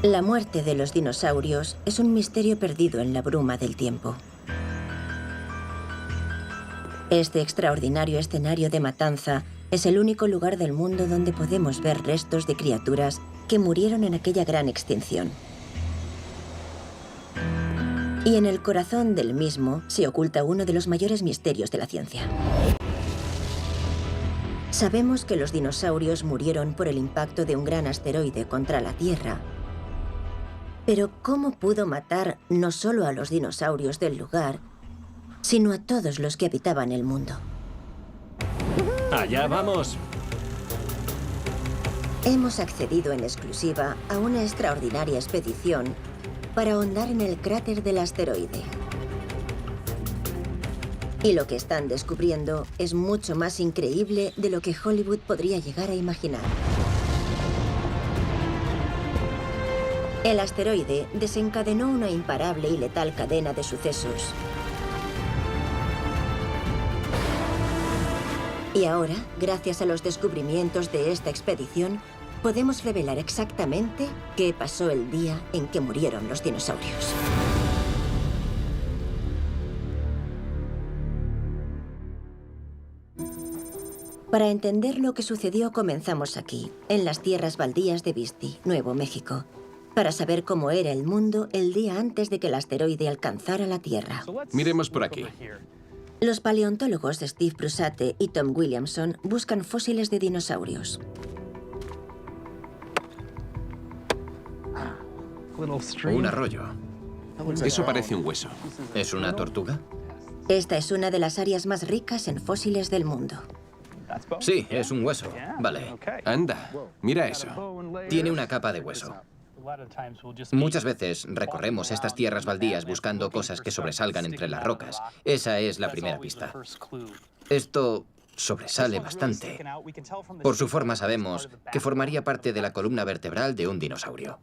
La muerte de los dinosaurios es un misterio perdido en la bruma del tiempo. Este extraordinario escenario de matanza es el único lugar del mundo donde podemos ver restos de criaturas que murieron en aquella gran extinción. Y en el corazón del mismo se oculta uno de los mayores misterios de la ciencia. Sabemos que los dinosaurios murieron por el impacto de un gran asteroide contra la Tierra. Pero ¿cómo pudo matar no solo a los dinosaurios del lugar, sino a todos los que habitaban el mundo? ¡Allá vamos! Hemos accedido en exclusiva a una extraordinaria expedición para ahondar en el cráter del asteroide. Y lo que están descubriendo es mucho más increíble de lo que Hollywood podría llegar a imaginar. El asteroide desencadenó una imparable y letal cadena de sucesos. Y ahora, gracias a los descubrimientos de esta expedición, podemos revelar exactamente qué pasó el día en que murieron los dinosaurios. Para entender lo que sucedió, comenzamos aquí, en las tierras baldías de Vistí, Nuevo México, para saber cómo era el mundo el día antes de que el asteroide alcanzara la Tierra. Miremos por aquí. Los paleontólogos Steve Prusate y Tom Williamson buscan fósiles de dinosaurios. Un arroyo. Eso parece un hueso. ¿Es una tortuga? Esta es una de las áreas más ricas en fósiles del mundo. Sí, es un hueso. Vale. Anda, mira eso. Tiene una capa de hueso. Muchas veces recorremos estas tierras baldías buscando cosas que sobresalgan entre las rocas. Esa es la primera pista. Esto sobresale bastante. Por su forma sabemos que formaría parte de la columna vertebral de un dinosaurio.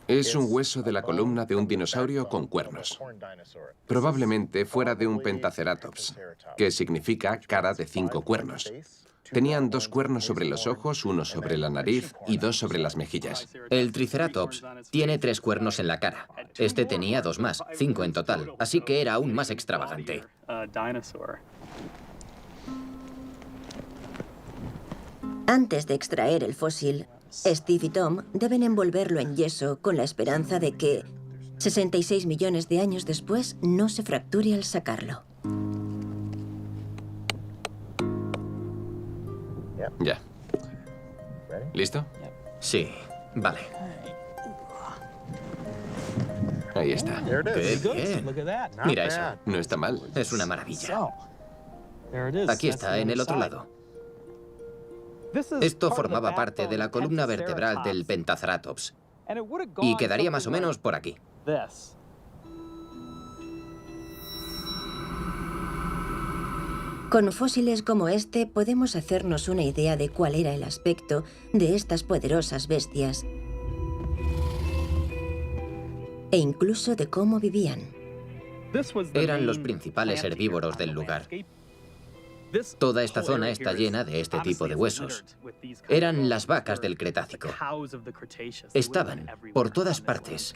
Es un hueso de la columna de un dinosaurio con cuernos. Probablemente fuera de un Pentaceratops, que significa cara de 5 cuernos. Tenían 2 cuernos sobre los ojos, 1 sobre la nariz y 2 sobre las mejillas. El Triceratops tiene 3 cuernos en la cara. Este tenía 2 más, 5 en total, así que era aún más extravagante. Antes de extraer el fósil, Steve y Tom deben envolverlo en yeso con la esperanza de que, 66 millones de años después, no se fracture al sacarlo. Ya. ¿Listo? Sí, vale. Ahí está. ¡Qué bien! Mira eso. No está mal. Es una maravilla. Aquí está, en el otro lado. Esto formaba parte de la columna vertebral del Pentaceratops y quedaría más o menos por aquí. Con fósiles como este podemos hacernos una idea de cuál era el aspecto de estas poderosas bestias e incluso de cómo vivían. Eran los principales herbívoros del lugar. Toda esta zona está llena de este tipo de huesos. Eran las vacas del Cretácico. Estaban por todas partes.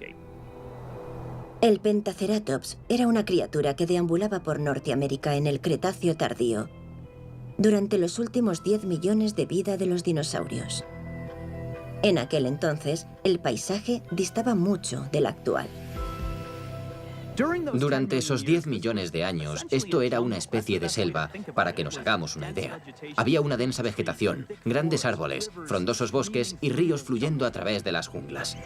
El Pentaceratops era una criatura que deambulaba por Norteamérica en el Cretáceo tardío, durante los últimos 10 millones de vida de los dinosaurios. En aquel entonces, el paisaje distaba mucho del actual. Durante esos 10 millones de años, esto era una especie de selva, para que nos hagamos una idea. Había una densa vegetación, grandes árboles, frondosos bosques y ríos fluyendo a través de las junglas.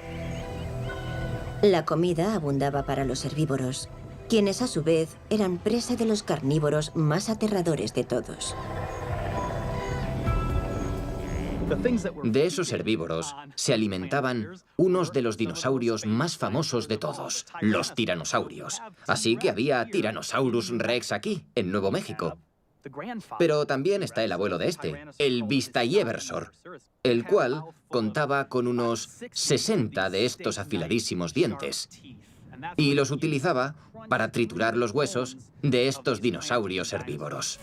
La comida abundaba para los herbívoros, quienes a su vez eran presa de los carnívoros más aterradores de todos. De esos herbívoros se alimentaban unos de los dinosaurios más famosos de todos, los tiranosaurios. Así que había Tyrannosaurus Rex aquí, en Nuevo México. Pero también está el abuelo de este, el Vistayéversor, el cual contaba con unos 60 de estos afiladísimos dientes y los utilizaba para triturar los huesos de estos dinosaurios herbívoros.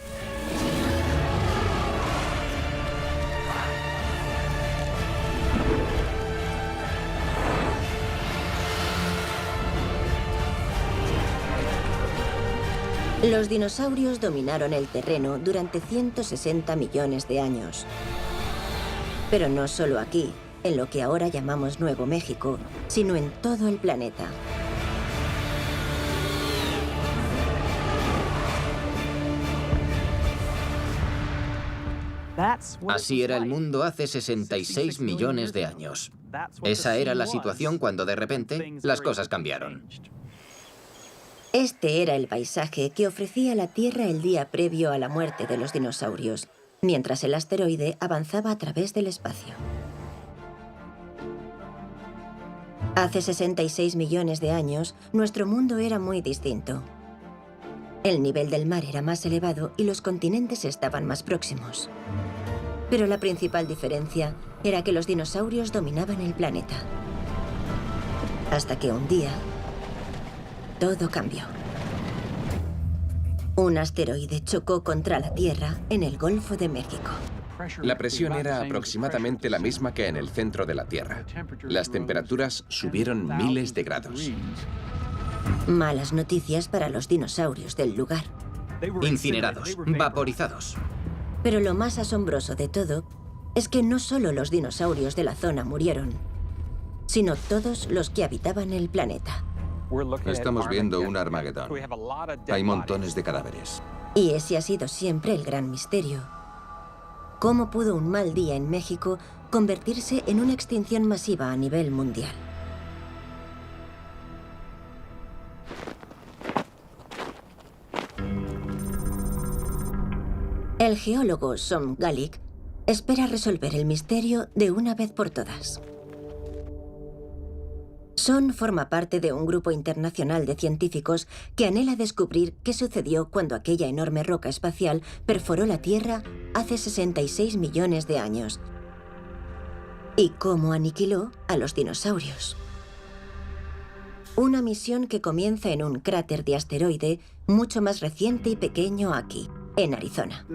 Los dinosaurios dominaron el terreno durante 160 millones de años. Pero no solo aquí, en lo que ahora llamamos Nuevo México, sino en todo el planeta. Así era el mundo hace 66 millones de años. Esa era la situación cuando de repente las cosas cambiaron. Este era el paisaje que ofrecía la Tierra el día previo a la muerte de los dinosaurios, mientras el asteroide avanzaba a través del espacio. Hace 66 millones de años, nuestro mundo era muy distinto. El nivel del mar era más elevado y los continentes estaban más próximos. Pero la principal diferencia era que los dinosaurios dominaban el planeta. Hasta que un día, todo cambió. Un asteroide chocó contra la Tierra en el Golfo de México. La presión era aproximadamente la misma que en el centro de la Tierra. Las temperaturas subieron miles de grados. Malas noticias para los dinosaurios del lugar. Incinerados, vaporizados. Pero lo más asombroso de todo es que no solo los dinosaurios de la zona murieron, sino todos los que habitaban el planeta. Estamos viendo un Armagedón. Hay montones de cadáveres. Y ese ha sido siempre el gran misterio. ¿Cómo pudo un mal día en México convertirse en una extinción masiva a nivel mundial? El geólogo Som Galik espera resolver el misterio de una vez por todas. Son forma parte de un grupo internacional de científicos que anhela descubrir qué sucedió cuando aquella enorme roca espacial perforó la Tierra hace 66 millones de años y cómo aniquiló a los dinosaurios. Una misión que comienza en un cráter de asteroide mucho más reciente y pequeño aquí, en Arizona.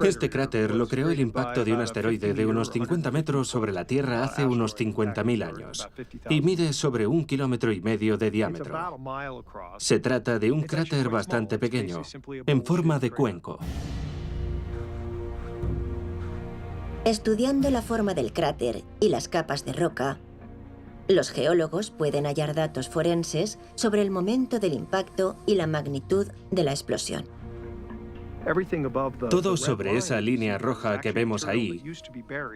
Este cráter lo creó el impacto de un asteroide de unos 50 metros sobre la Tierra hace unos 50.000 años y mide sobre 1,5 kilómetros de diámetro. Se trata de un cráter bastante pequeño, en forma de cuenco. Estudiando la forma del cráter y las capas de roca, los geólogos pueden hallar datos forenses sobre el momento del impacto y la magnitud de la explosión. Todo sobre esa línea roja que vemos ahí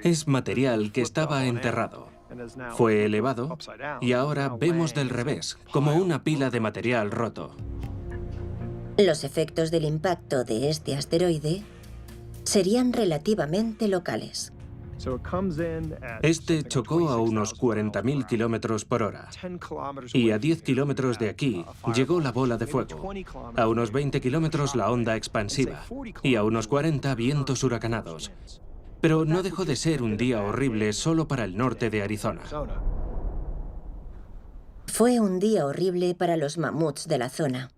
es material que estaba enterrado. Fue elevado y ahora vemos del revés, como una pila de material roto. Los efectos del impacto de este asteroide serían relativamente locales. Este chocó a unos 40.000 kilómetros por hora. Y a 10 kilómetros de aquí llegó la bola de fuego. A unos 20 kilómetros la onda expansiva. Y a unos 40 vientos huracanados. Pero no dejó de ser un día horrible solo para el norte de Arizona. Fue un día horrible para los mamuts de la zona,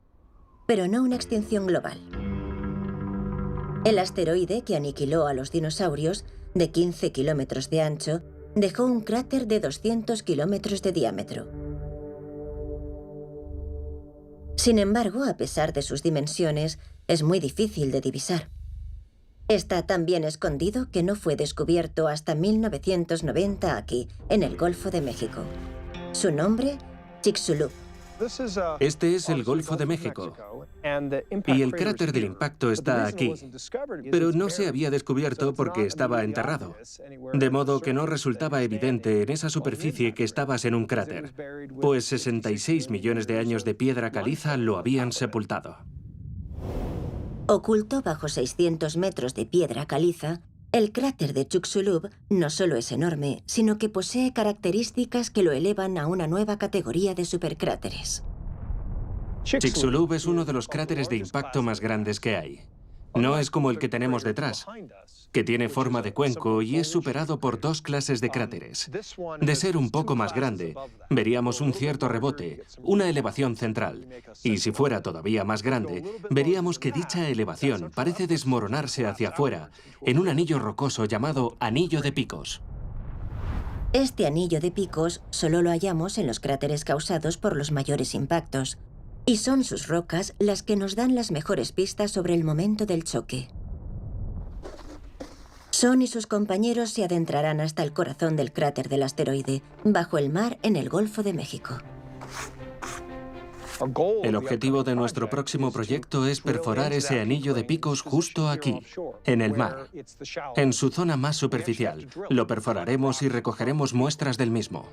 pero no una extinción global. El asteroide que aniquiló a los dinosaurios, de 15 kilómetros de ancho, dejó un cráter de 200 kilómetros de diámetro. Sin embargo, a pesar de sus dimensiones, es muy difícil de divisar. Está tan bien escondido que no fue descubierto hasta 1990 aquí, en el Golfo de México. Su nombre, Chicxulub. Este es el Golfo de México. Y el cráter del impacto está aquí. Pero no se había descubierto porque estaba enterrado. De modo que no resultaba evidente en esa superficie que estabas en un cráter, pues 66 millones de años de piedra caliza lo habían sepultado. Oculto bajo 600 metros de piedra caliza, el cráter de Chicxulub no solo es enorme, sino que posee características que lo elevan a una nueva categoría de supercráteres. Chicxulub es uno de los cráteres de impacto más grandes que hay. No es como el que tenemos detrás, que tiene forma de cuenco y es superado por dos clases de cráteres. De ser un poco más grande, veríamos un cierto rebote, una elevación central. Y si fuera todavía más grande, veríamos que dicha elevación parece desmoronarse hacia afuera en un anillo rocoso llamado Anillo de Picos. Este anillo de picos solo lo hallamos en los cráteres causados por los mayores impactos. Y son sus rocas las que nos dan las mejores pistas sobre el momento del choque. Son y sus compañeros se adentrarán hasta el corazón del cráter del asteroide, bajo el mar en el Golfo de México. El objetivo de nuestro próximo proyecto es perforar ese anillo de picos justo aquí, en el mar, en su zona más superficial. Lo perforaremos y recogeremos muestras del mismo.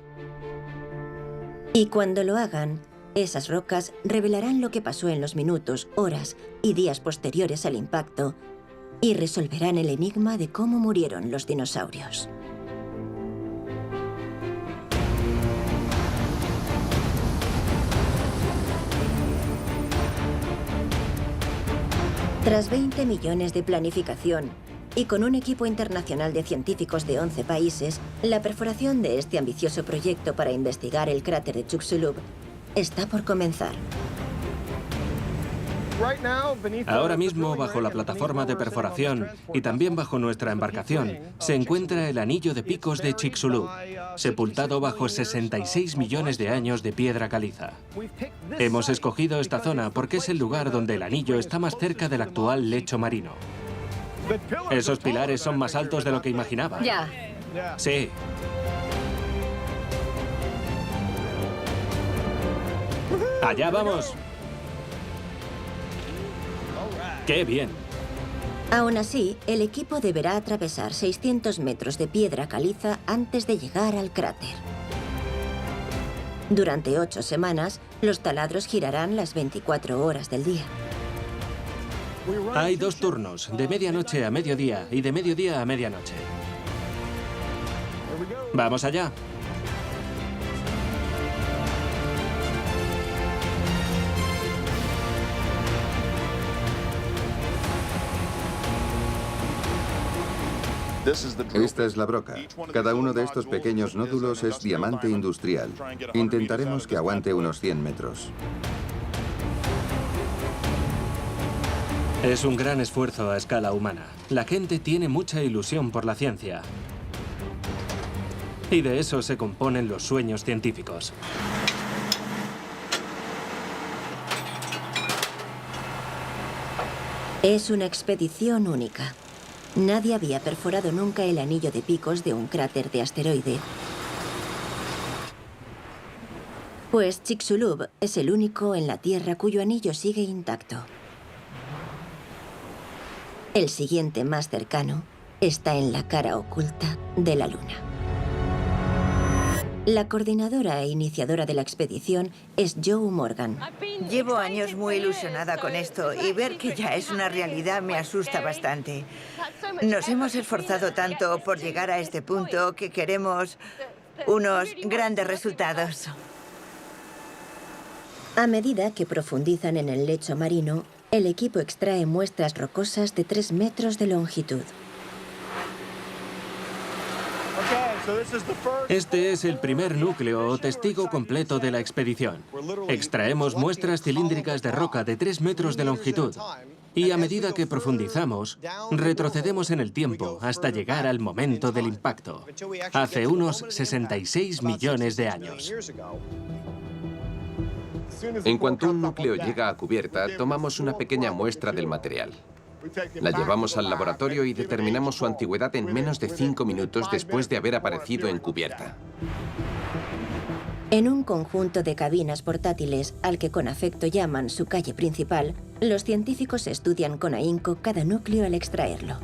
Y cuando lo hagan, esas rocas revelarán lo que pasó en los minutos, horas y días posteriores al impacto y resolverán el enigma de cómo murieron los dinosaurios. Tras 20 millones de planificación y con un equipo internacional de científicos de 11 países, la perforación de este ambicioso proyecto para investigar el cráter de Chicxulub está por comenzar. Ahora mismo, bajo la plataforma de perforación y también bajo nuestra embarcación, se encuentra el anillo de picos de Chicxulub, sepultado bajo 66 millones de años de piedra caliza. Hemos escogido esta zona porque es el lugar donde el anillo está más cerca del actual lecho marino. Esos pilares son más altos de lo que imaginaba. Ya. Sí. ¡Allá vamos! ¡Qué bien! Aún así, el equipo deberá atravesar 600 metros de piedra caliza antes de llegar al cráter. Durante 8 semanas, los taladros girarán las 24 horas del día. Hay 2 turnos, de medianoche a mediodía y de mediodía a medianoche. ¡Vamos allá! Esta es la broca. Cada uno de estos pequeños nódulos es diamante industrial. Intentaremos que aguante unos 100 metros. Es un gran esfuerzo a escala humana. La gente tiene mucha ilusión por la ciencia. Y de eso se componen los sueños científicos. Es una expedición única. Nadie había perforado nunca el anillo de picos de un cráter de asteroide. Pues Chicxulub es el único en la Tierra cuyo anillo sigue intacto. El siguiente más cercano está en la cara oculta de la Luna. La coordinadora e iniciadora de la expedición es Joe Morgan. Llevo años muy ilusionada con esto y ver que ya es una realidad me asusta bastante. Nos hemos esforzado tanto por llegar a este punto que queremos unos grandes resultados. A medida que profundizan en el lecho marino, el equipo extrae muestras rocosas de 3 metros de longitud. Este es el primer núcleo o testigo completo de la expedición. Extraemos muestras cilíndricas de roca de 3 metros de longitud. Y a medida que profundizamos, retrocedemos en el tiempo hasta llegar al momento del impacto, hace unos 66 millones de años. En cuanto un núcleo llega a cubierta, tomamos una pequeña muestra del material. La llevamos al laboratorio y determinamos su antigüedad en menos de 5 minutos después de haber aparecido en cubierta. En un conjunto de cabinas portátiles, al que con afecto llaman su calle principal, los científicos estudian con ahínco cada núcleo al extraerlo.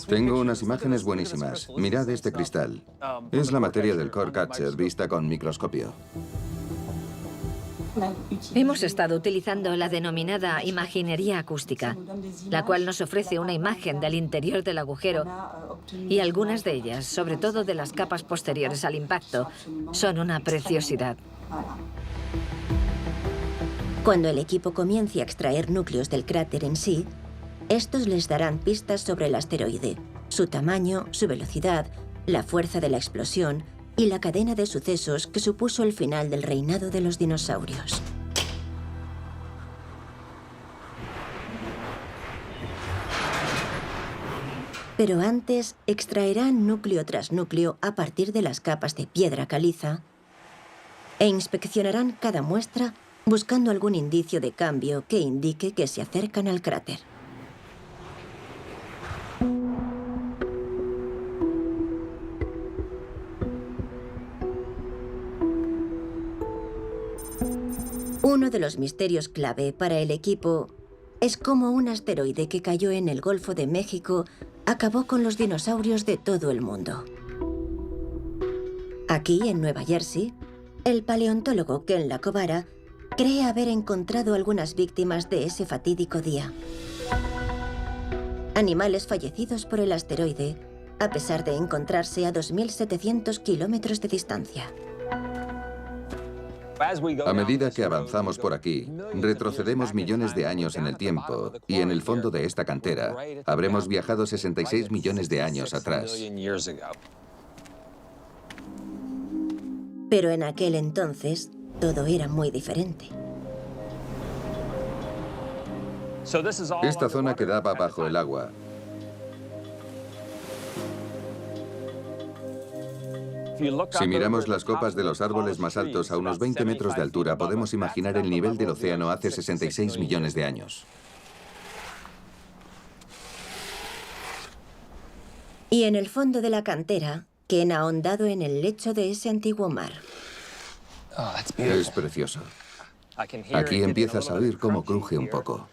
Tengo unas imágenes buenísimas. Mirad este cristal. Es la materia del core catcher vista con microscopio. Hemos estado utilizando la denominada imaginería acústica, la cual nos ofrece una imagen del interior del agujero y algunas de ellas, sobre todo de las capas posteriores al impacto, son una preciosidad. Cuando el equipo comience a extraer núcleos del cráter en sí, estos les darán pistas sobre el asteroide, su tamaño, su velocidad, la fuerza de la explosión y la cadena de sucesos que supuso el final del reinado de los dinosaurios. Pero antes extraerán núcleo tras núcleo a partir de las capas de piedra caliza e inspeccionarán cada muestra buscando algún indicio de cambio que indique que se acercan al cráter. Uno de los misterios clave para el equipo es cómo un asteroide que cayó en el Golfo de México acabó con los dinosaurios de todo el mundo. Aquí, en Nueva Jersey, el paleontólogo Ken Lacovara cree haber encontrado algunas víctimas de ese fatídico día. Animales fallecidos por el asteroide, a pesar de encontrarse a 2.700 kilómetros de distancia. A medida que avanzamos por aquí, retrocedemos millones de años en el tiempo y en el fondo de esta cantera habremos viajado 66 millones de años atrás. Pero en aquel entonces, todo era muy diferente. Esta zona quedaba bajo el agua. Si miramos las copas de los árboles más altos a unos 20 metros de altura, podemos imaginar el nivel del océano hace 66 millones de años. Y en el fondo de la cantera, Ken ha ahondado en el lecho de ese antiguo mar. Es precioso. Aquí empiezas a oír cómo cruje un poco.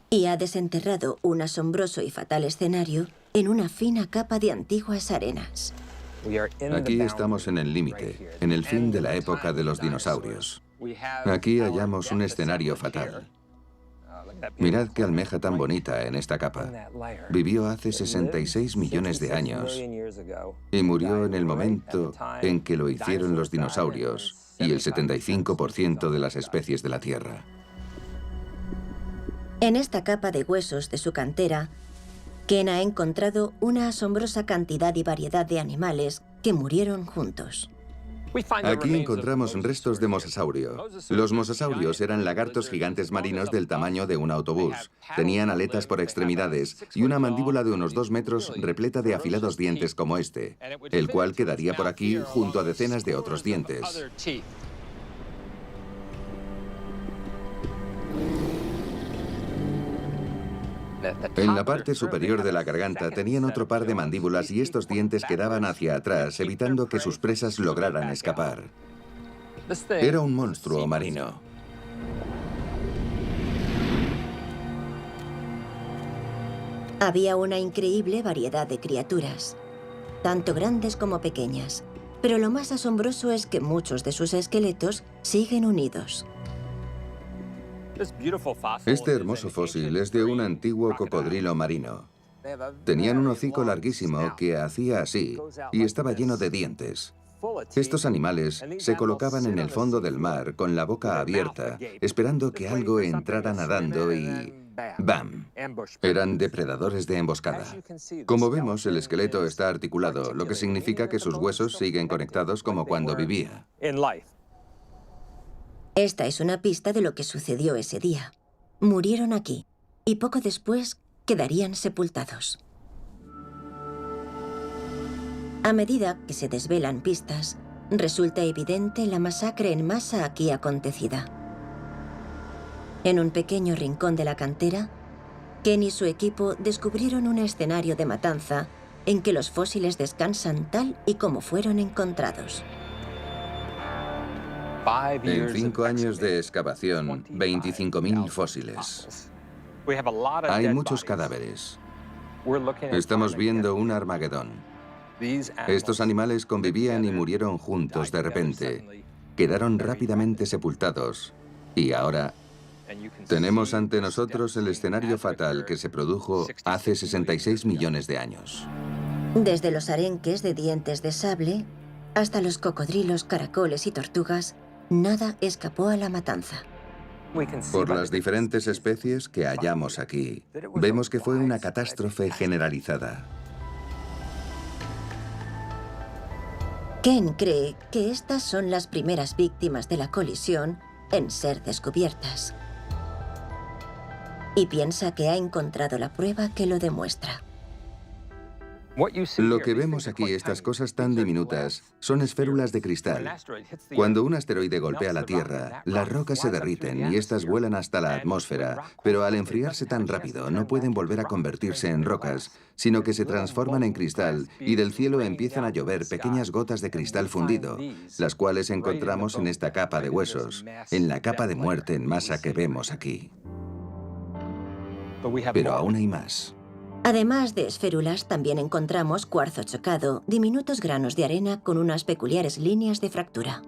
Y ha desenterrado un asombroso y fatal escenario en una fina capa de antiguas arenas. Aquí estamos en el límite, en el fin de la época de los dinosaurios. Aquí hallamos un escenario fatal. Mirad qué almeja tan bonita en esta capa. Vivió hace 66 millones de años y murió en el momento en que lo hicieron los dinosaurios y el 75% de las especies de la Tierra. En esta capa de huesos de su cantera, Ken ha encontrado una asombrosa cantidad y variedad de animales que murieron juntos. Aquí encontramos restos de mosasaurio. Los mosasaurios eran lagartos gigantes marinos del tamaño de un autobús. Tenían aletas por extremidades y una mandíbula de unos 2 metros repleta de afilados dientes como este, el cual quedaría por aquí junto a decenas de otros dientes. En la parte superior de la garganta tenían otro par de mandíbulas y estos dientes quedaban hacia atrás, evitando que sus presas lograran escapar. Era un monstruo marino. Había una increíble variedad de criaturas, tanto grandes como pequeñas, pero lo más asombroso es que muchos de sus esqueletos siguen unidos. Este hermoso fósil es de un antiguo cocodrilo marino. Tenían un hocico larguísimo que hacía así y estaba lleno de dientes. Estos animales se colocaban en el fondo del mar con la boca abierta, esperando que algo entrara nadando y... ¡bam! Eran depredadores de emboscada. Como vemos, el esqueleto está articulado, lo que significa que sus huesos siguen conectados como cuando vivía. Esta es una pista de lo que sucedió ese día. Murieron aquí y poco después quedarían sepultados. A medida que se desvelan pistas, resulta evidente la masacre en masa aquí acontecida. En un pequeño rincón de la cantera, Ken y su equipo descubrieron un escenario de matanza en que los fósiles descansan tal y como fueron encontrados. En 5 años de excavación, 25.000 fósiles. Hay muchos cadáveres. Estamos viendo un Armagedón. Estos animales convivían y murieron juntos de repente. Quedaron rápidamente sepultados. Y ahora tenemos ante nosotros el escenario fatal que se produjo hace 66 millones de años. Desde los arenques de dientes de sable hasta los cocodrilos, caracoles y tortugas, nada escapó a la matanza. Por las diferentes especies que hallamos aquí, vemos que fue una catástrofe generalizada. Ken cree que estas son las primeras víctimas de la colisión en ser descubiertas. Y piensa que ha encontrado la prueba que lo demuestra. Lo que vemos aquí, estas cosas tan diminutas, son esférulas de cristal. Cuando un asteroide golpea la Tierra, las rocas se derriten y estas vuelan hasta la atmósfera, pero al enfriarse tan rápido no pueden volver a convertirse en rocas, sino que se transforman en cristal y del cielo empiezan a llover pequeñas gotas de cristal fundido, las cuales encontramos en esta capa de huesos, en la capa de muerte en masa que vemos aquí. Pero aún hay más. Además de esférulas, también encontramos cuarzo chocado, diminutos granos de arena con unas peculiares líneas de fractura.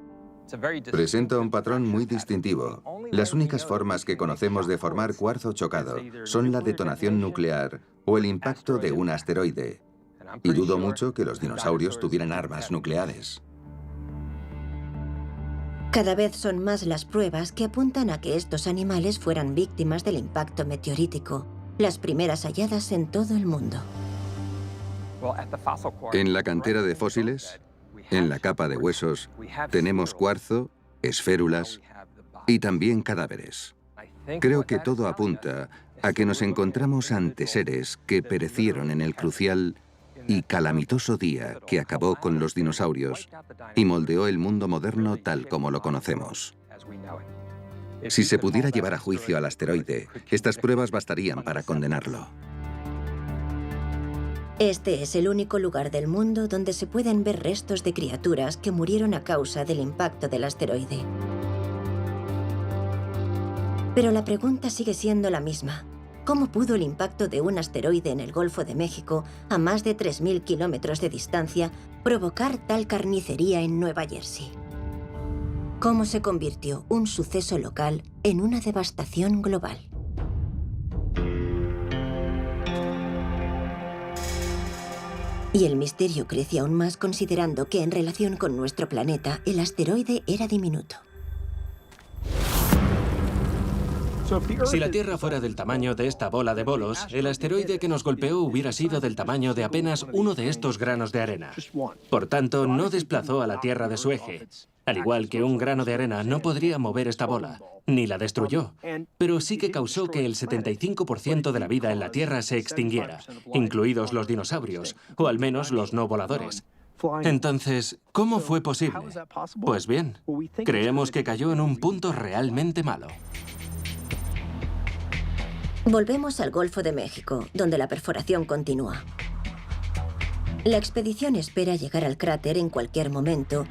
Presenta un patrón muy distintivo. Las únicas formas que conocemos de formar cuarzo chocado son la detonación nuclear o el impacto de un asteroide. Y dudo mucho que los dinosaurios tuvieran armas nucleares. Cada vez son más las pruebas que apuntan a que estos animales fueran víctimas del impacto meteorítico, las primeras halladas en todo el mundo. En la cantera de fósiles, en la capa de huesos, tenemos cuarzo, esférulas y también cadáveres. Creo que todo apunta a que nos encontramos ante seres que perecieron en el crucial y calamitoso día que acabó con los dinosaurios y moldeó el mundo moderno tal como lo conocemos. Si se pudiera llevar a juicio al asteroide, estas pruebas bastarían para condenarlo. Este es el único lugar del mundo donde se pueden ver restos de criaturas que murieron a causa del impacto del asteroide. Pero la pregunta sigue siendo la misma. ¿Cómo pudo el impacto de un asteroide en el Golfo de México, a más de 3.000 kilómetros de distancia, provocar tal carnicería en Nueva Jersey? ¿Cómo se convirtió un suceso local en una devastación global? Y el misterio crece aún más considerando que en relación con nuestro planeta, el asteroide era diminuto. Si la Tierra fuera del tamaño de esta bola de bolos, el asteroide que nos golpeó hubiera sido del tamaño de apenas uno de estos granos de arena. Por tanto, no desplazó a la Tierra de su eje. Al igual que un grano de arena no podría mover esta bola, ni la destruyó, pero sí que causó que el 75% de la vida en la Tierra se extinguiera, incluidos los dinosaurios, o al menos los no voladores. Entonces, ¿cómo fue posible? Pues bien, creemos que cayó en un punto realmente malo. Volvemos al Golfo de México, donde la perforación continúa. La expedición espera llegar al cráter en cualquier momento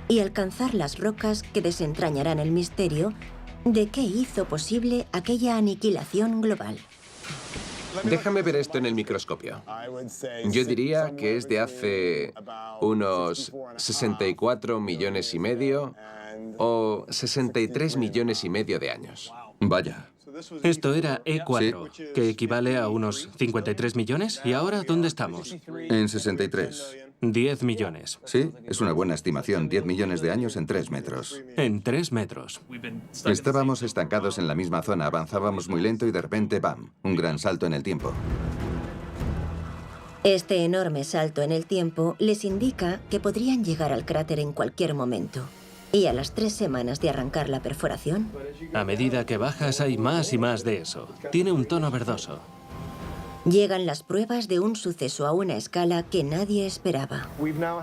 y alcanzar las rocas que desentrañarán el misterio de qué hizo posible aquella aniquilación global. Déjame ver esto en el microscopio. Yo diría que es de hace unos 64 millones y medio o 63 millones y medio de años. Vaya. Esto era E4, que equivale a unos 53 millones. ¿Y ahora dónde estamos? En 63. 10 millones. Sí, es una buena estimación. 10 millones de años en 3 metros. En 3 metros. Estábamos estancados en la misma zona, avanzábamos muy lento y de repente, ¡bam!, un gran salto en el tiempo. Este enorme salto en el tiempo les indica que podrían llegar al cráter en cualquier momento. Y a las 3 semanas de arrancar la perforación... A medida que bajas hay más y más de eso. Tiene un tono verdoso. Llegan las pruebas de un suceso a una escala que nadie esperaba.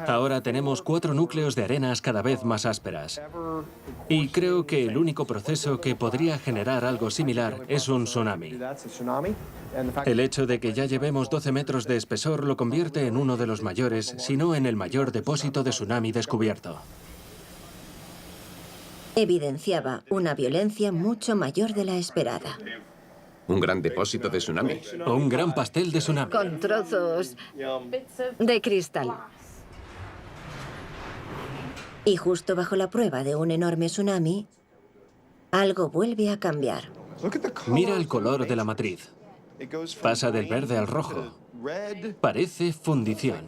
Ahora tenemos 4 núcleos de arenas cada vez más ásperas. Y creo que el único proceso que podría generar algo similar es un tsunami. El hecho de que ya llevemos 12 metros de espesor lo convierte en uno de los mayores, si no en el mayor depósito de tsunami descubierto. Evidenciaba una violencia mucho mayor de la esperada. Un gran depósito de tsunami. O un gran pastel de tsunami. Con trozos de cristal. Y justo bajo la prueba de un enorme tsunami, algo vuelve a cambiar. Mira el color de la matriz. Pasa del verde al rojo. Parece fundición.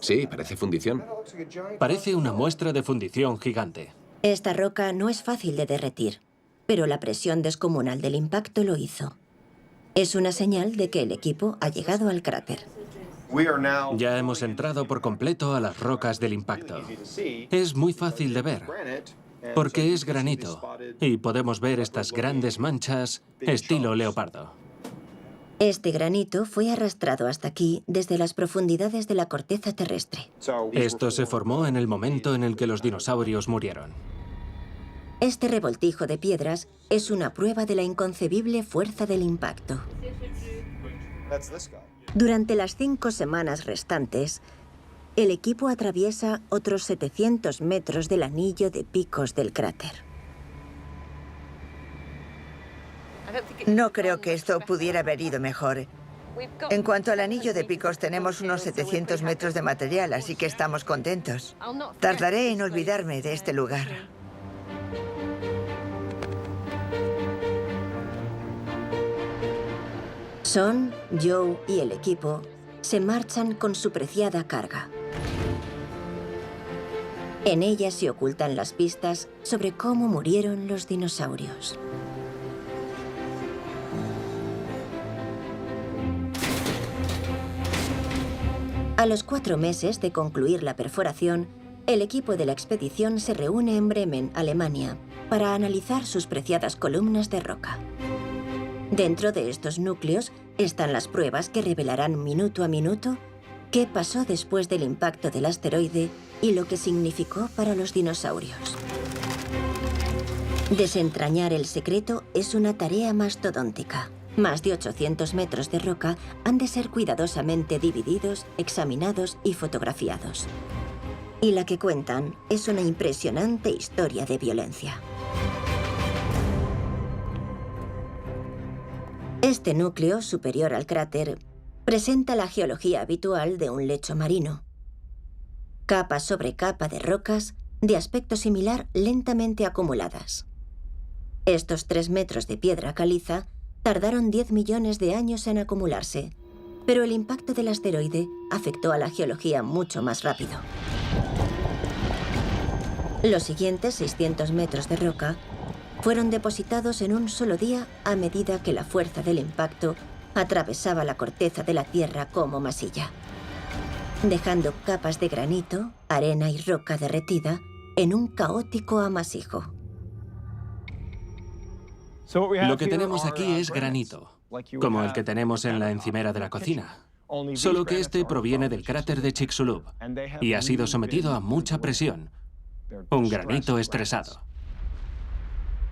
Sí, parece fundición. Parece una muestra de fundición gigante. Esta roca no es fácil de derretir, pero la presión descomunal del impacto lo hizo. Es una señal de que el equipo ha llegado al cráter. Ya hemos entrado por completo a las rocas del impacto. Es muy fácil de ver, porque es granito, y podemos ver estas grandes manchas estilo leopardo. Este granito fue arrastrado hasta aquí desde las profundidades de la corteza terrestre. Esto se formó en el momento en el que los dinosaurios murieron. Este revoltijo de piedras es una prueba de la inconcebible fuerza del impacto. Durante las 5 semanas restantes, el equipo atraviesa otros 700 metros del anillo de picos del cráter. No creo que esto pudiera haber ido mejor. En cuanto al anillo de picos, tenemos unos 700 metros de material, así que estamos contentos. Tardaré en olvidarme de este lugar. Son, Joe y el equipo se marchan con su preciada carga. En ella se ocultan las pistas sobre cómo murieron los dinosaurios. A los 4 meses de concluir la perforación, el equipo de la expedición se reúne en Bremen, Alemania, para analizar sus preciadas columnas de roca. Dentro de estos núcleos están las pruebas que revelarán minuto a minuto qué pasó después del impacto del asteroide y lo que significó para los dinosaurios. Desentrañar el secreto es una tarea mastodóntica. Más de 800 metros de roca han de ser cuidadosamente divididos, examinados y fotografiados. Y la que cuentan es una impresionante historia de violencia. Este núcleo superior al cráter presenta la geología habitual de un lecho marino. Capa sobre capa de rocas de aspecto similar lentamente acumuladas. Estos 3 metros de piedra caliza tardaron 10 millones de años en acumularse, pero el impacto del asteroide afectó a la geología mucho más rápido. Los siguientes 600 metros de roca fueron depositados en un solo día a medida que la fuerza del impacto atravesaba la corteza de la Tierra como masilla, dejando capas de granito, arena y roca derretida en un caótico amasijo. Lo que tenemos aquí es granito, como el que tenemos en la encimera de la cocina, solo que este proviene del cráter de Chicxulub y ha sido sometido a mucha presión, un granito estresado.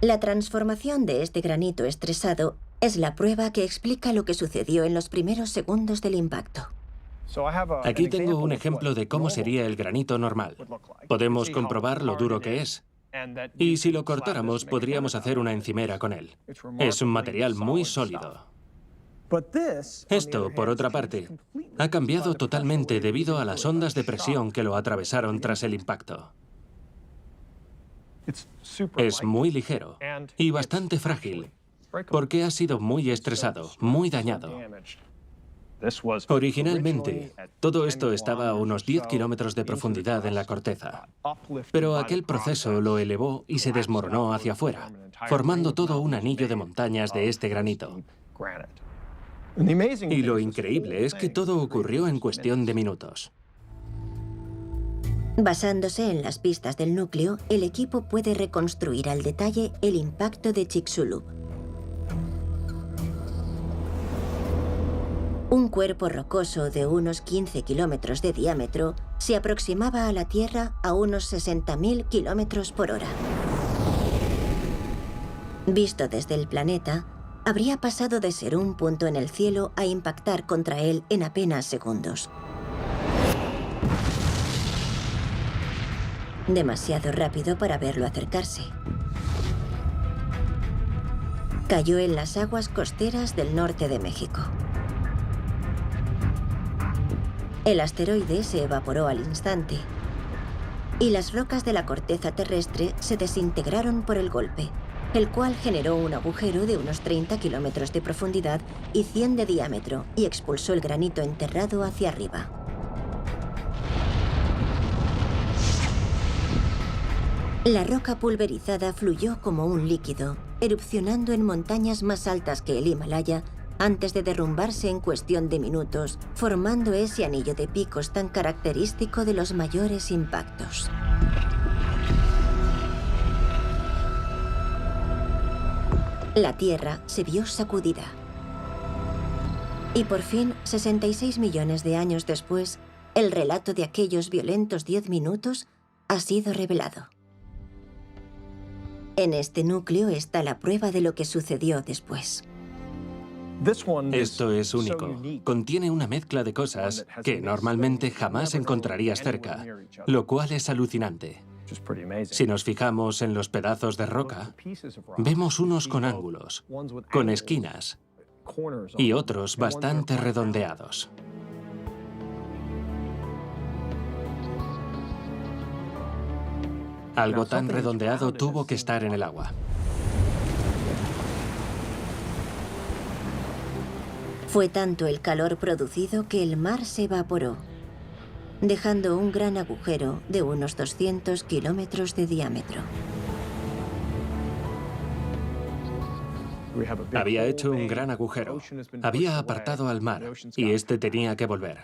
La transformación de este granito estresado es la prueba que explica lo que sucedió en los primeros segundos del impacto. Aquí tengo un ejemplo de cómo sería el granito normal. Podemos comprobar lo duro que es. Y si lo cortáramos, podríamos hacer una encimera con él. Es un material muy sólido. Esto, por otra parte, ha cambiado totalmente debido a las ondas de presión que lo atravesaron tras el impacto. Es muy ligero y bastante frágil, porque ha sido muy estresado, muy dañado. Originalmente, todo esto estaba a unos 10 kilómetros de profundidad en la corteza, pero aquel proceso lo elevó y se desmoronó hacia afuera, formando todo un anillo de montañas de este granito. Y lo increíble es que todo ocurrió en cuestión de minutos. Basándose en las pistas del núcleo, el equipo puede reconstruir al detalle el impacto de Chicxulub. Un cuerpo rocoso de unos 15 kilómetros de diámetro se aproximaba a la Tierra a unos 60.000 kilómetros por hora. Visto desde el planeta, habría pasado de ser un punto en el cielo a impactar contra él en apenas segundos. Demasiado rápido para verlo acercarse. Cayó en las aguas costeras del norte de México. El asteroide se evaporó al instante y las rocas de la corteza terrestre se desintegraron por el golpe, el cual generó un agujero de unos 30 kilómetros de profundidad y 100 de diámetro y expulsó el granito enterrado hacia arriba. La roca pulverizada fluyó como un líquido, erupcionando en montañas más altas que el Himalaya antes de derrumbarse en cuestión de minutos, formando ese anillo de picos tan característico de los mayores impactos. La Tierra se vio sacudida. Y por fin, 66 millones de años después, el relato de aquellos violentos 10 minutos ha sido revelado. En este núcleo está la prueba de lo que sucedió después. Esto es único. Contiene una mezcla de cosas que normalmente jamás encontrarías cerca, lo cual es alucinante. Si nos fijamos en los pedazos de roca, vemos unos con ángulos, con esquinas, y otros bastante redondeados. Algo tan redondeado tuvo que estar en el agua. Fue tanto el calor producido que el mar se evaporó, dejando un gran agujero de unos 200 kilómetros de diámetro. Había hecho un gran agujero. Había apartado al mar y este tenía que volver.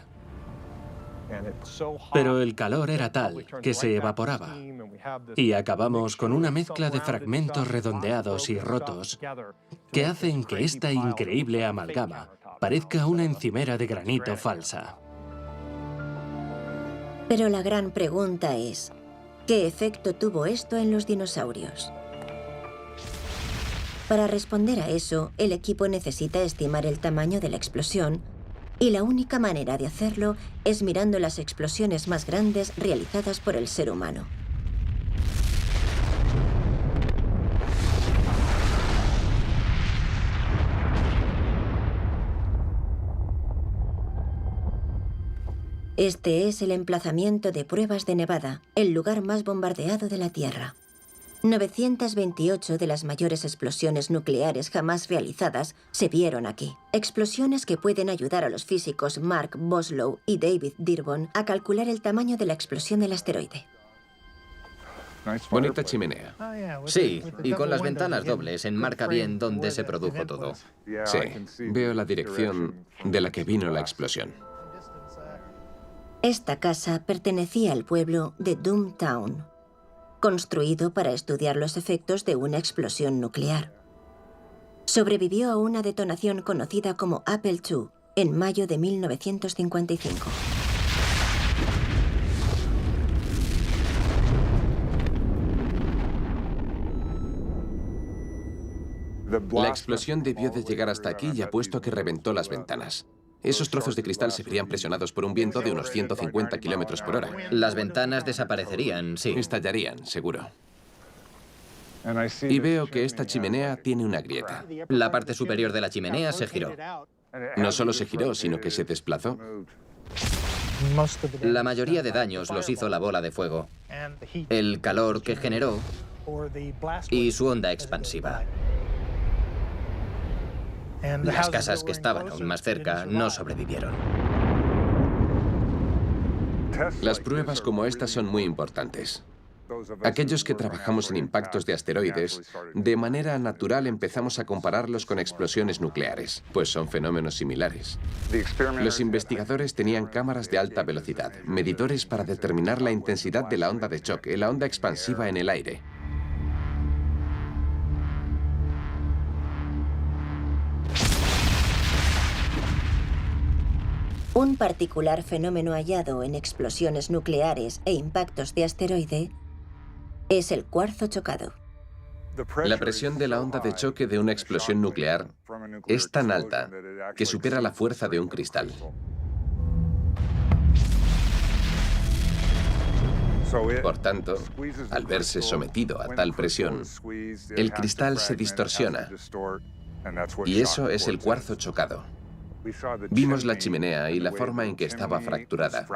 Pero el calor era tal que se evaporaba. Y acabamos con una mezcla de fragmentos redondeados y rotos que hacen que esta increíble amalgama parezca una encimera de granito falsa. Pero la gran pregunta es, ¿qué efecto tuvo esto en los dinosaurios? Para responder a eso, el equipo necesita estimar el tamaño de la explosión, y la única manera de hacerlo es mirando las explosiones más grandes realizadas por el ser humano. Este es el emplazamiento de Pruebas de Nevada, el lugar más bombardeado de la Tierra. 928 de las mayores explosiones nucleares jamás realizadas se vieron aquí. Explosiones que pueden ayudar a los físicos Mark Boslow y David Dearborn a calcular el tamaño de la explosión del asteroide. Bonita chimenea. Sí, y con las ventanas dobles enmarca bien dónde se produjo todo. Sí, veo la dirección de la que vino la explosión. Esta casa pertenecía al pueblo de Doomtown, construido para estudiar los efectos de una explosión nuclear. Sobrevivió a una detonación conocida como Apple II en mayo de 1955. La explosión debió de llegar hasta aquí y apuesto a que reventó las ventanas. Esos trozos de cristal se verían presionados por un viento de unos 150 kilómetros por hora. Las ventanas desaparecerían, sí. Estallarían, seguro. Y veo que esta chimenea tiene una grieta. La parte superior de la chimenea se giró. No solo se giró, sino que se desplazó. La mayoría de daños los hizo la bola de fuego, el calor que generó y su onda expansiva. Las casas que estaban aún más cerca no sobrevivieron. Las pruebas como estas son muy importantes. Aquellos que trabajamos en impactos de asteroides, de manera natural empezamos a compararlos con explosiones nucleares, pues son fenómenos similares. Los investigadores tenían cámaras de alta velocidad, medidores para determinar la intensidad de la onda de choque, la onda expansiva en el aire. Un particular fenómeno hallado en explosiones nucleares e impactos de asteroide es el cuarzo chocado. La presión de la onda de choque de una explosión nuclear es tan alta que supera la fuerza de un cristal. Por tanto, al verse sometido a tal presión, el cristal se distorsiona, y eso es el cuarzo chocado. Vimos la chimenea y la forma en que estaba fracturada.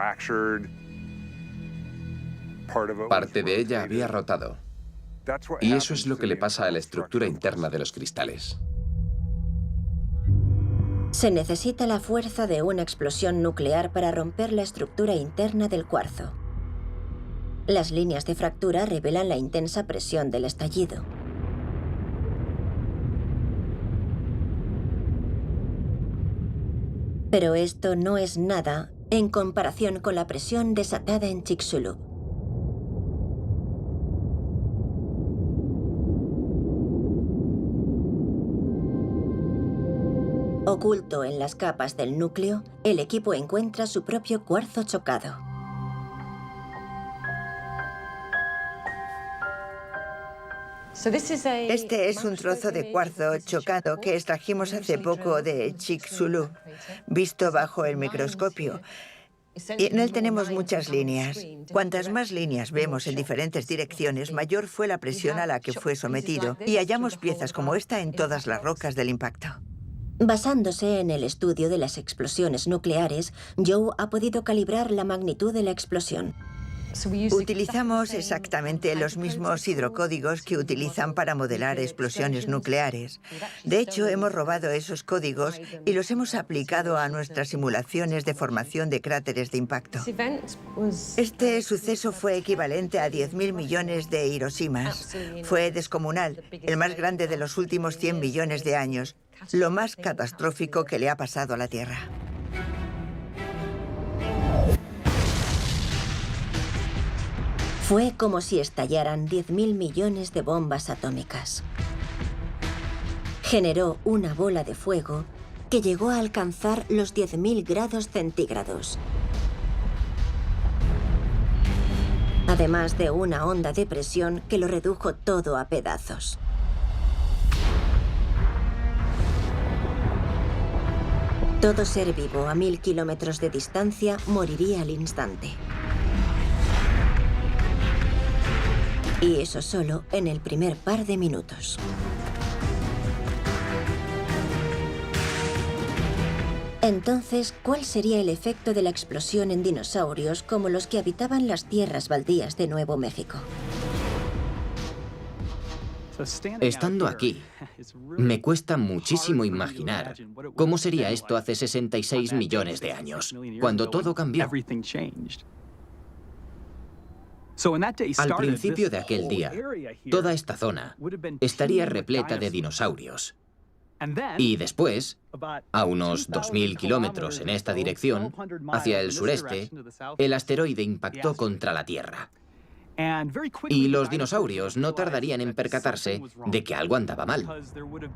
Parte de ella había rotado. Y eso es lo que le pasa a la estructura interna de los cristales. Se necesita la fuerza de una explosión nuclear para romper la estructura interna del cuarzo. Las líneas de fractura revelan la intensa presión del estallido. Pero esto no es nada en comparación con la presión desatada en Chicxulub. Oculto en las capas del núcleo, el equipo encuentra su propio cuarzo chocado. Este es un trozo de cuarzo chocado que extrajimos hace poco de Chicxulub, visto bajo el microscopio. Y en él tenemos muchas líneas. Cuantas más líneas vemos en diferentes direcciones, mayor fue la presión a la que fue sometido. Y hallamos piezas como esta en todas las rocas del impacto. Basándose en el estudio de las explosiones nucleares, Joe ha podido calibrar la magnitud de la explosión. Utilizamos exactamente los mismos hidrocódigos que utilizan para modelar explosiones nucleares. De hecho, hemos robado esos códigos y los hemos aplicado a nuestras simulaciones de formación de cráteres de impacto. Este suceso fue equivalente a 10.000 millones de Hiroshimas. Fue descomunal, el más grande de los últimos 100 millones de años, lo más catastrófico que le ha pasado a la Tierra. Fue como si estallaran 10.000 millones de bombas atómicas. Generó una bola de fuego que llegó a alcanzar los 10.000 grados centígrados. Además de una onda de presión que lo redujo todo a pedazos. Todo ser vivo a 1000 kilómetros de distancia moriría al instante. Y eso solo en el primer par de minutos. Entonces, ¿cuál sería el efecto de la explosión en dinosaurios como los que habitaban las tierras baldías de Nuevo México? Estando aquí, me cuesta muchísimo imaginar cómo sería esto hace 66 millones de años, cuando todo cambió. Al principio de aquel día, toda esta zona estaría repleta de dinosaurios. Y después, a unos 2.000 kilómetros en esta dirección, hacia el sureste, el asteroide impactó contra la Tierra. Y los dinosaurios no tardarían en percatarse de que algo andaba mal,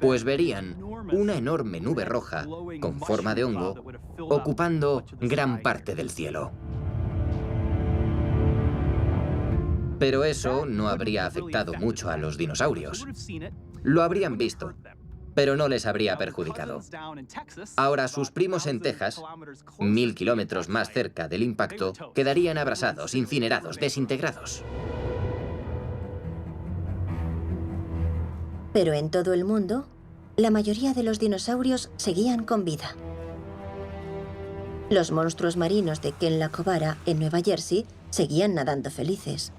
pues verían una enorme nube roja con forma de hongo ocupando gran parte del cielo. Pero eso no habría afectado mucho a los dinosaurios. Lo habrían visto, pero no les habría perjudicado. Ahora sus primos en Texas, 1000 kilómetros más cerca del impacto, quedarían abrasados, incinerados, desintegrados. Pero en todo el mundo, la mayoría de los dinosaurios seguían con vida. Los monstruos marinos de Kenla-Cobara, en Nueva Jersey, seguían nadando felices.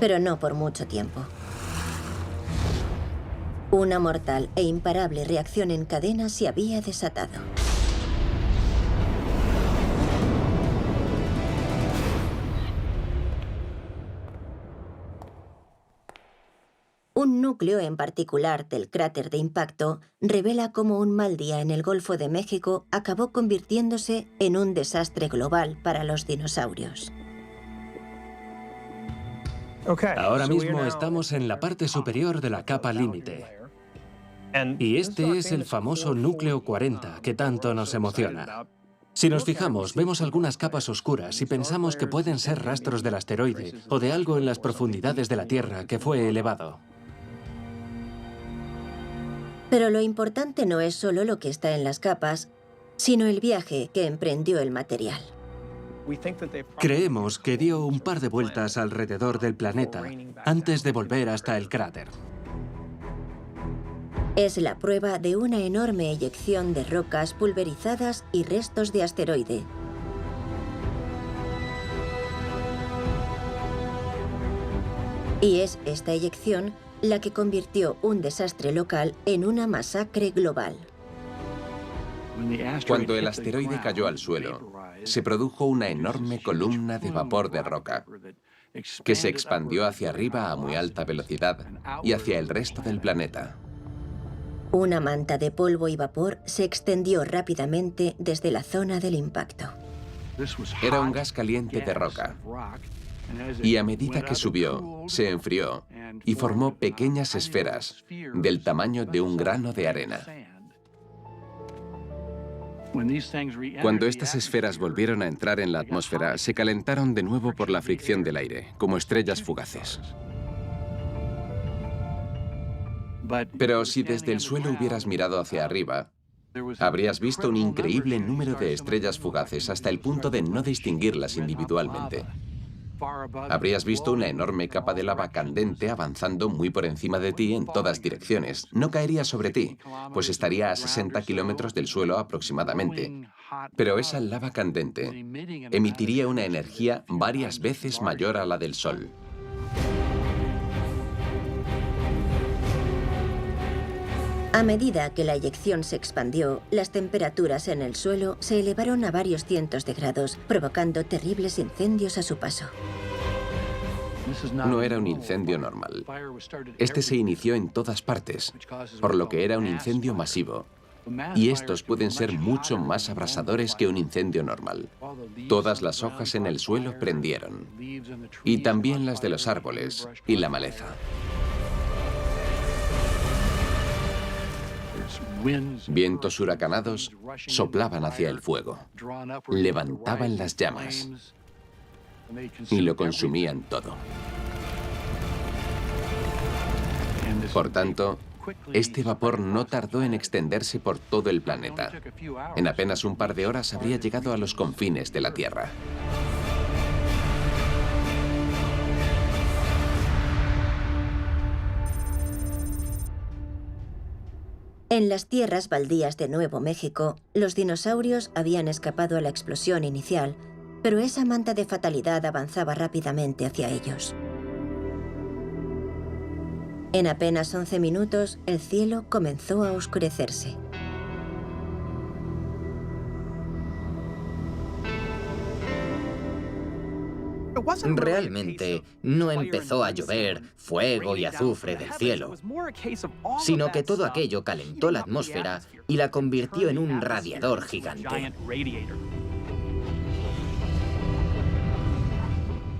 Pero no por mucho tiempo. Una mortal e imparable reacción en cadena se había desatado. Un núcleo en particular del cráter de impacto revela cómo un mal día en el Golfo de México acabó convirtiéndose en un desastre global para los dinosaurios. Ahora mismo estamos en la parte superior de la capa límite. Y este es el famoso núcleo 40 que tanto nos emociona. Si nos fijamos, vemos algunas capas oscuras y pensamos que pueden ser rastros del asteroide o de algo en las profundidades de la Tierra que fue elevado. Pero lo importante no es solo lo que está en las capas, sino el viaje que emprendió el material. Creemos que dio un par de vueltas alrededor del planeta antes de volver hasta el cráter. Es la prueba de una enorme eyección de rocas pulverizadas y restos de asteroide. Y es esta eyección la que convirtió un desastre local en una masacre global. Cuando el asteroide cayó al suelo, se produjo una enorme columna de vapor de roca que se expandió hacia arriba a muy alta velocidad y hacia el resto del planeta. Una manta de polvo y vapor se extendió rápidamente desde la zona del impacto. Era un gas caliente de roca Y a medida que subió, se enfrió y formó pequeñas esferas del tamaño de un grano de arena. Cuando estas esferas volvieron a entrar en la atmósfera, se calentaron de nuevo por la fricción del aire, como estrellas fugaces. Pero si desde el suelo hubieras mirado hacia arriba, habrías visto un increíble número de estrellas fugaces hasta el punto de no distinguirlas individualmente. Habrías visto una enorme capa de lava candente avanzando muy por encima de ti en todas direcciones. No caería sobre ti, pues estaría a 60 kilómetros del suelo aproximadamente. Pero esa lava candente emitiría una energía varias veces mayor a la del Sol. A medida que la eyección se expandió, las temperaturas en el suelo se elevaron a varios cientos de grados, provocando terribles incendios a su paso. No era un incendio normal. Este se inició en todas partes, por lo que era un incendio masivo. Y estos pueden ser mucho más abrasadores que un incendio normal. Todas las hojas en el suelo prendieron, y también las de los árboles y la maleza. Vientos huracanados soplaban hacia el fuego, levantaban las llamas y lo consumían todo. Por tanto, este vapor no tardó en extenderse por todo el planeta. En apenas un par de horas habría llegado a los confines de la Tierra. En las tierras baldías de Nuevo México, los dinosaurios habían escapado a la explosión inicial, pero esa manta de fatalidad avanzaba rápidamente hacia ellos. En apenas 11 minutos, el cielo comenzó a oscurecerse. Realmente no empezó a llover fuego y azufre del cielo, sino que todo aquello calentó la atmósfera y la convirtió en un radiador gigante.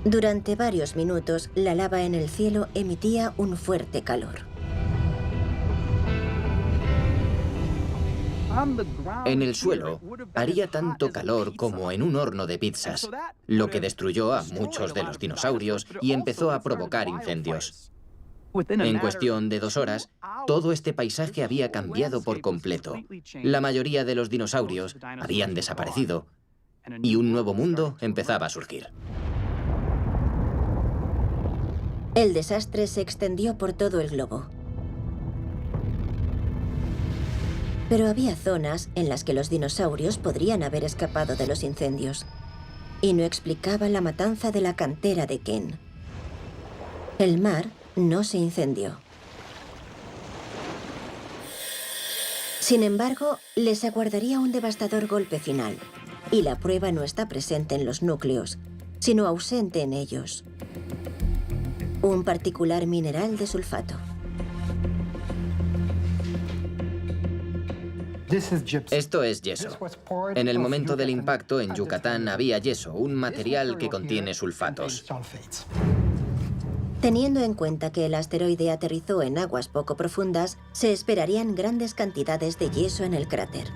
Durante varios minutos, la lava en el cielo emitía un fuerte calor. En el suelo haría tanto calor como en un horno de pizzas, lo que destruyó a muchos de los dinosaurios y empezó a provocar incendios. En cuestión de 2 horas, todo este paisaje había cambiado por completo. La mayoría de los dinosaurios habían desaparecido y un nuevo mundo empezaba a surgir. El desastre se extendió por todo el globo. Pero había zonas en las que los dinosaurios podrían haber escapado de los incendios. Y no explicaba la matanza de la cantera de Ken. El mar no se incendió. Sin embargo, les aguardaría un devastador golpe final. Y la prueba no está presente en los núcleos, sino ausente en ellos. Un particular mineral de sulfato. Esto es yeso. En el momento del impacto en Yucatán había yeso, un material que contiene sulfatos. Teniendo en cuenta que el asteroide aterrizó en aguas poco profundas, se esperarían grandes cantidades de yeso en el cráter.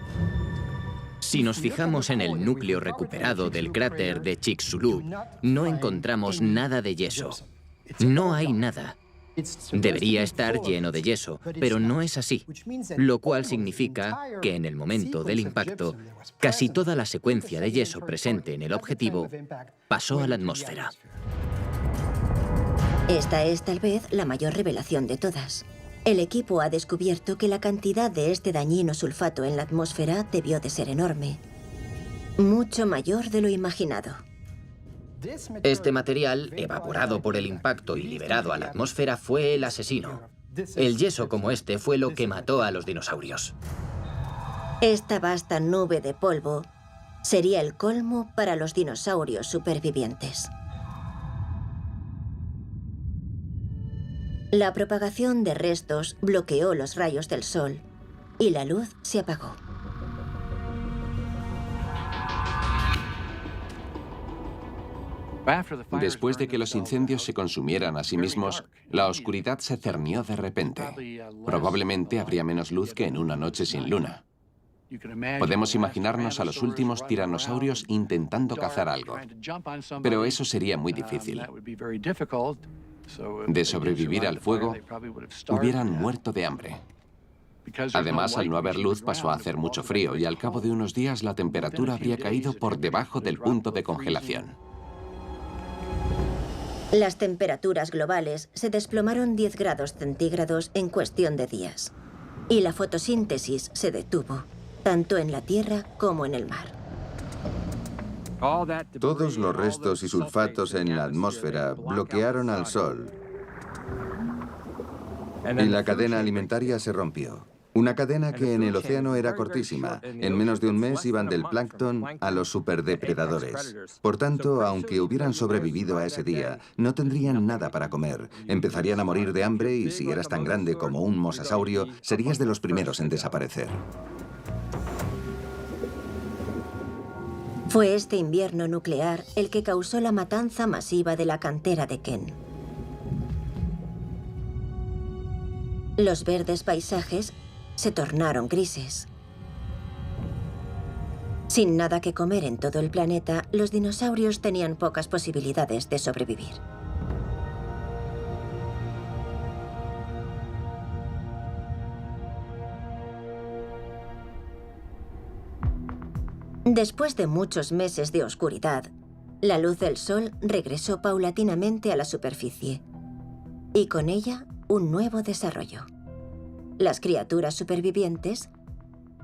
Si nos fijamos en el núcleo recuperado del cráter de Chicxulub, no encontramos nada de yeso. No hay nada. Debería estar lleno de yeso, pero no es así, lo cual significa que en el momento del impacto, casi toda la secuencia de yeso presente en el objetivo pasó a la atmósfera. Esta es tal vez la mayor revelación de todas. El equipo ha descubierto que la cantidad de este dañino sulfato en la atmósfera debió de ser enorme, mucho mayor de lo imaginado. Este material, evaporado por el impacto y liberado a la atmósfera, fue el asesino. El yeso como este fue lo que mató a los dinosaurios. Esta vasta nube de polvo sería el colmo para los dinosaurios supervivientes. La propagación de restos bloqueó los rayos del sol y la luz se apagó. Después de que los incendios se consumieran a sí mismos, la oscuridad se cernió de repente. Probablemente habría menos luz que en una noche sin luna. Podemos imaginarnos a los últimos tiranosaurios intentando cazar algo, pero eso sería muy difícil. De sobrevivir al fuego, hubieran muerto de hambre. Además, al no haber luz pasó a hacer mucho frío y al cabo de unos días la temperatura habría caído por debajo del punto de congelación. Las temperaturas globales se desplomaron 10 grados centígrados en cuestión de días. Y la fotosíntesis se detuvo, tanto en la Tierra como en el mar. Todos los restos y sulfatos en la atmósfera bloquearon al Sol. Y la cadena alimentaria se rompió. Una cadena que en el océano era cortísima. En menos de un mes iban del plancton a los superdepredadores. Por tanto, aunque hubieran sobrevivido a ese día, no tendrían nada para comer. Empezarían a morir de hambre y si eras tan grande como un mosasaurio, serías de los primeros en desaparecer. Fue este invierno nuclear el que causó la matanza masiva de la cantera de Kent. Los verdes paisajes se tornaron grises. Sin nada que comer en todo el planeta, los dinosaurios tenían pocas posibilidades de sobrevivir. Después de muchos meses de oscuridad, la luz del sol regresó paulatinamente a la superficie y con ella un nuevo desarrollo. Las criaturas supervivientes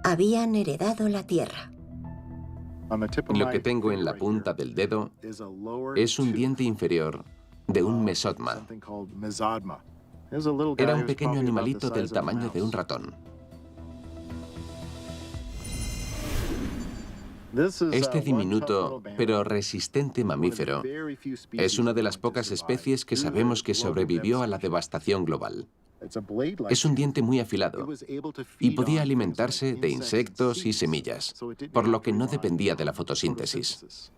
habían heredado la Tierra. Lo que tengo en la punta del dedo es un diente inferior de un mesotma. Era un pequeño animalito del tamaño de un ratón. Este diminuto pero resistente mamífero es una de las pocas especies que sabemos que sobrevivió a la devastación global. Es un diente muy afilado y podía alimentarse de insectos y semillas, por lo que no dependía de la fotosíntesis.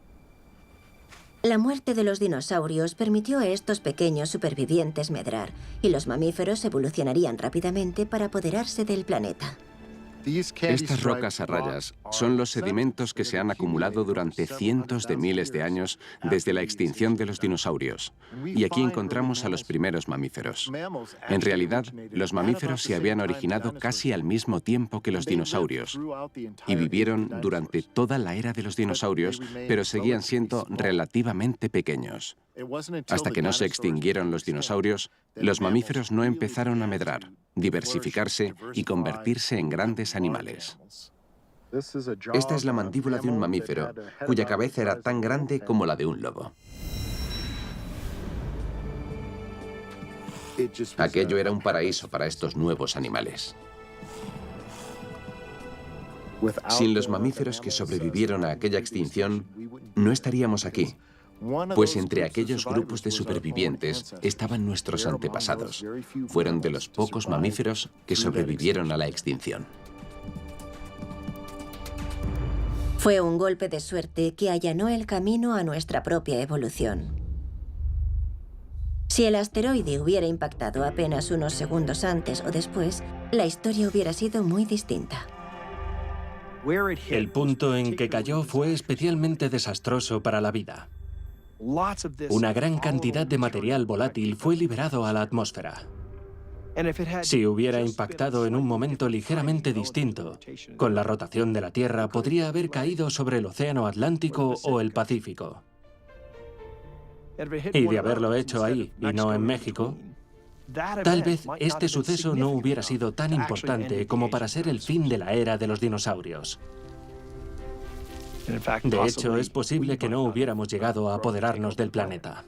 La muerte de los dinosaurios permitió a estos pequeños supervivientes medrar, y los mamíferos evolucionarían rápidamente para apoderarse del planeta. Estas rocas a rayas son los sedimentos que se han acumulado durante cientos de miles de años desde la extinción de los dinosaurios. Y aquí encontramos a los primeros mamíferos. En realidad, los mamíferos se habían originado casi al mismo tiempo que los dinosaurios y vivieron durante toda la era de los dinosaurios, pero seguían siendo relativamente pequeños. Hasta que no se extinguieron los dinosaurios, los mamíferos no empezaron a medrar, diversificarse y convertirse en grandes animales. Esta es la mandíbula de un mamífero, cuya cabeza era tan grande como la de un lobo. Aquello era un paraíso para estos nuevos animales. Sin los mamíferos que sobrevivieron a aquella extinción, no estaríamos aquí. Pues entre aquellos grupos de supervivientes estaban nuestros antepasados. Fueron de los pocos mamíferos que sobrevivieron a la extinción. Fue un golpe de suerte que allanó el camino a nuestra propia evolución. Si el asteroide hubiera impactado apenas unos segundos antes o después, la historia hubiera sido muy distinta. El punto en que cayó fue especialmente desastroso para la vida. Una gran cantidad de material volátil fue liberado a la atmósfera. Si hubiera impactado en un momento ligeramente distinto, con la rotación de la Tierra podría haber caído sobre el Océano Atlántico o el Pacífico. Y de haberlo hecho ahí y no en México, tal vez este suceso no hubiera sido tan importante como para ser el fin de la era de los dinosaurios. De hecho, es posible que no hubiéramos llegado a apoderarnos del planeta.